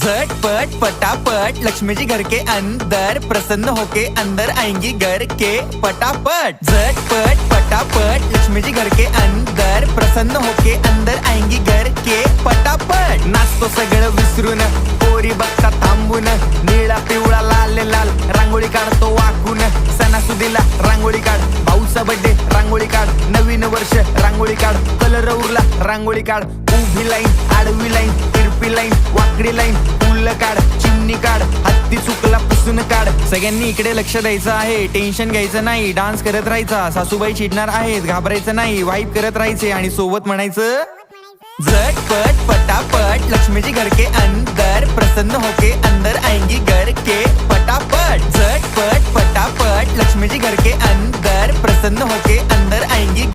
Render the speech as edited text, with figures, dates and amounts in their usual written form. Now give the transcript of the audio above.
झटपट फटाफट लक्ष्मी जी घर के अंदर, प्रसन्न होके अंदर आएंगी घर के फटाफट। झटपट फटाफट लक्ष्मी जी घर के अंदर, प्रसन्न होके अंदर आएंगी घर के फटाफट। नाचतो सगळं विसरून, पोरी बघता थांबून, निळा पिवळा लाल लाल रांगोळी काढतो वाकून। सणासुदीला रांगोळी काढ, भाऊचा बर्थडे रांगोळी काढ, नवीन वर्ष रांगोळी काढ, कलर उरला रांगोळी काढ। उभी लाईन, आडवी लाईन, तिरपी लाईन, वाकडी लाईन, फुल काढ, चिमणी काढ, हत्ती चुकला पुसून काढ। सगळ्यांनी इकडे लक्ष द्यायचं आहे, टेन्शन घ्यायचं नाही, डान्स करत राहायचा। सासूबाई चिडणार आहेत, घाबरायचं नाही, वाईप करत राहायचे आणि सोबत म्हणायचं झटपट फटाफट लक्ष्मी जी घर के अंदर, प्रसन्न होके अंदर आएंगी घर के फटाफट। झटपट फटाफट लक्ष्मी जी घर के अंदर, प्रसन्न होके अंदर आएंगी।